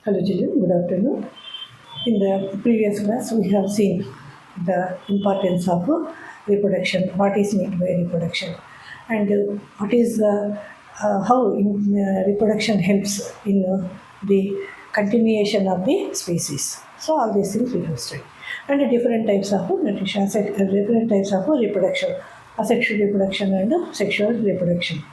Hello children, good afternoon. In the previous class, we have seen the importance of reproduction, what is meant by reproduction, and what is how reproduction helps in the continuation of the species. So all these things we have studied. And different types of nutrition, different types of reproduction, asexual reproduction and sexual reproduction.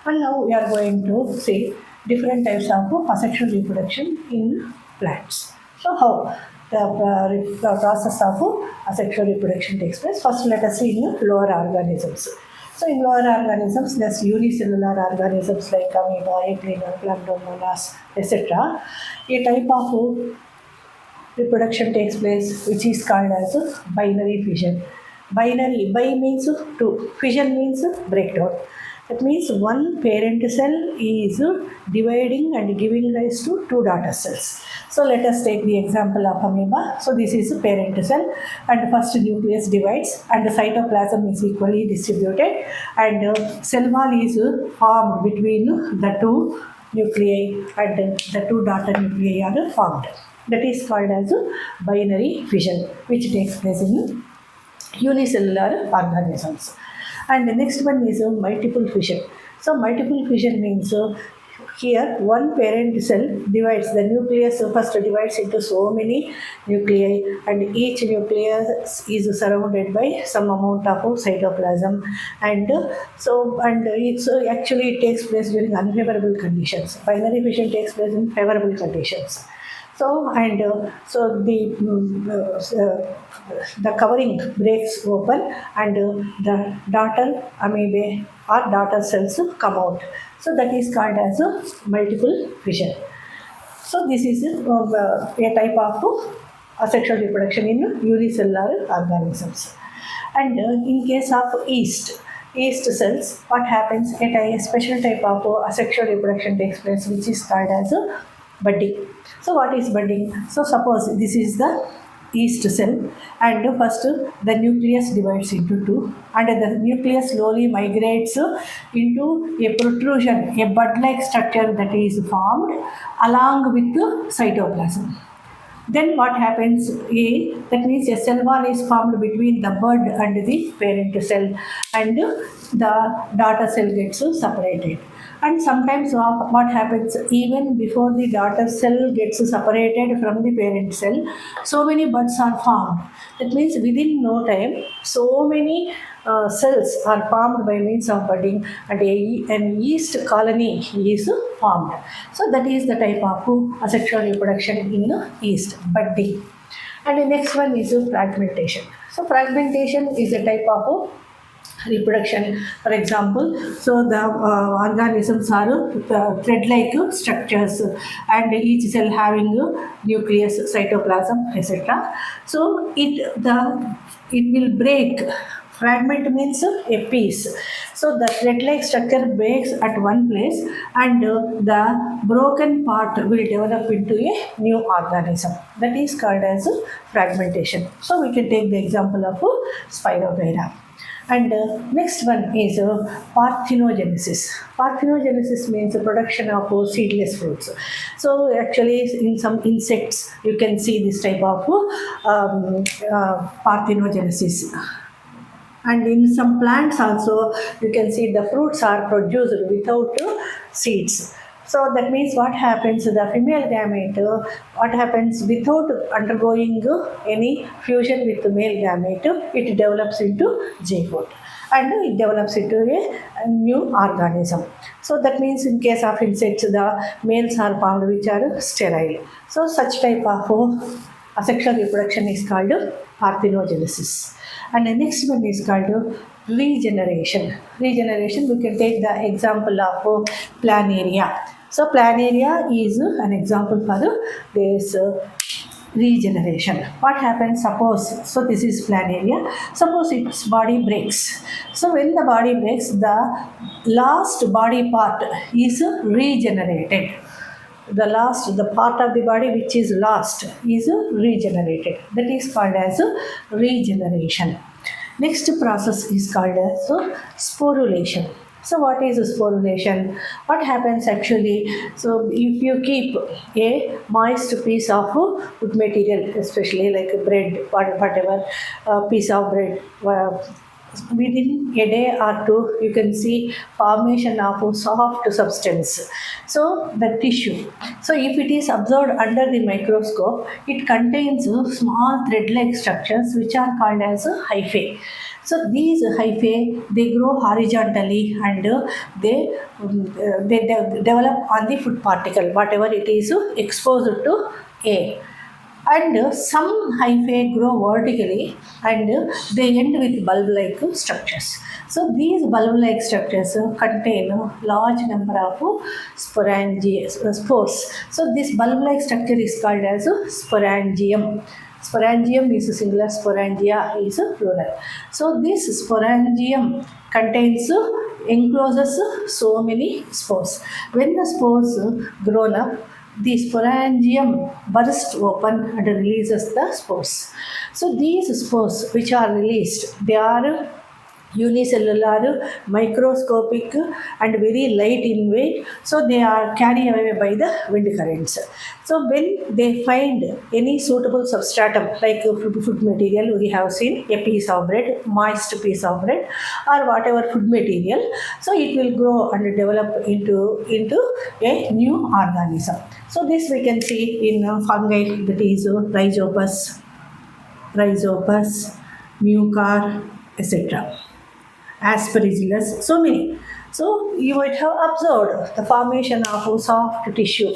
And now we are going to see different types of asexual reproduction in plants. So how the process of asexual reproduction takes place? First, let us see in lower organisms. So in lower organisms, there's unicellular organisms like amoeba, euglena, glandomonas, etc. A type of reproduction takes place which is called as binary fission. Binary, bi means two, fission means breakdown. That means one parent cell is dividing and giving rise to two daughter cells. So let us take the example of amoeba. So this is a parent cell and first nucleus divides and the cytoplasm is equally distributed and cell wall is formed between the two nuclei and the two daughter nuclei are formed. That is called as binary fission, which takes place in unicellular organisms. And the next one is multiple fission. So multiple fission means here one parent cell divides, the nucleus first divides into so many nuclei and each nucleus is surrounded by some amount of cytoplasm and actually it takes place during unfavorable conditions. Binary fission takes place in favorable conditions. The covering breaks open and the daughter amoeba or daughter cells come out. So that is called as a multiple fission. So this is a type of asexual reproduction in unicellular organisms. And in case of yeast cells, what happens? A special type of asexual reproduction takes place, which is called as budding. So what is budding? So suppose this is the yeast cell and first the nucleus divides into two and the nucleus slowly migrates into a protrusion, a bud-like structure that is formed along with the cytoplasm. Then what happens? That means a cell wall is formed between the bud and the parent cell and the daughter cell gets separated. And sometimes what happens, even before the daughter cell gets separated from the parent cell, so many buds are formed. That means within no time, so many cells are formed by means of budding and an yeast colony is formed. So that is the type of asexual reproduction in yeast, budding. And the next one is fragmentation. So fragmentation is a type of reproduction. For example, so the organisms are thread-like structures and each cell having a nucleus, cytoplasm, etc. So it will break. Fragment means a piece. So the thread-like structure breaks at one place and the broken part will develop into a new organism. That is called as fragmentation. So we can take the example of Spirogyra. And next one is parthenogenesis. Parthenogenesis means the production of seedless fruits. So actually in some insects you can see this type of parthenogenesis. And in some plants also you can see the fruits are produced without seeds. So that means what happens, the female gamete, what happens without undergoing any fusion with the male gamete, it develops into zygote and it develops into a new organism. So that means in case of insects, the males are found which are sterile. So such type of asexual reproduction is called parthenogenesis. And the next one is called regeneration. Regeneration, we can take the example of planaria. So planaria is an example for this regeneration. What happens? Suppose, so this is planaria. Suppose its body breaks. So when the body breaks, the last body part is regenerated. The part of the body which is lost is regenerated. That is called as regeneration. Next process is called as sporulation. So what is sporulation? What happens actually? So if you keep a moist piece of food material, especially like bread, whatever piece of bread, within a day or two, you can see formation of a soft substance. So the tissue. So if it is observed under the microscope, it contains small thread-like structures which are called as hyphae. So these hyphae they grow horizontally and they develop on the food particle, whatever it is exposed to air. And some hyphae grow vertically and they end with bulb-like structures. So these bulb-like structures contain a large number of spores. So this bulb-like structure is called as sporangium. Sporangium is singular, sporangia is plural. So this sporangium contains encloses so many spores. When the spores grown up, the sporangium bursts open and releases the spores. So these spores which are released, they are unicellular, microscopic and very light in weight. So they are carried away by the wind currents. So when they find any suitable substratum like food material, we have seen a piece of bread, moist piece of bread or whatever food material, so it will grow and develop into a new organism. So this we can see in fungi, that is rhizopus, mucar, etc. Aspergillus, so many. So you might have observed the formation of soft tissue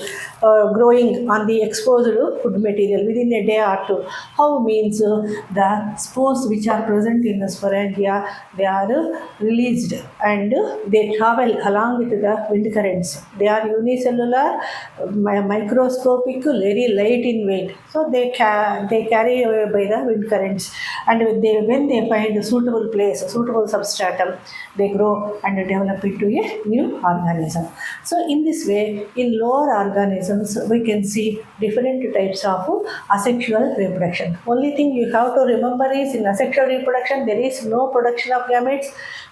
growing on the exposed food material within a day or two. How means the spores which are present in the sporangia, they are released and they travel along with the wind currents. They are unicellular, microscopic, very light in weight. So they carry away by the wind currents, and when they find a suitable place, a suitable substratum, they grow and develop into a new organism. So in this way, in lower organisms, we can see different types of asexual reproduction. Only thing you have to remember is in asexual reproduction, there is no production of gametes,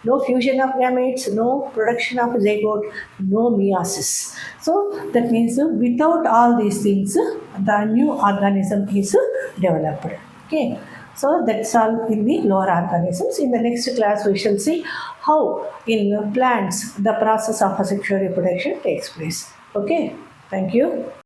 no fusion of gametes, no production of zygote, no meiosis. So that means without all these things, the new organism is developed. Okay. So that's all in the lower organisms. In the next class, we shall see how in plants the process of asexual reproduction takes place. Okay. Thank you.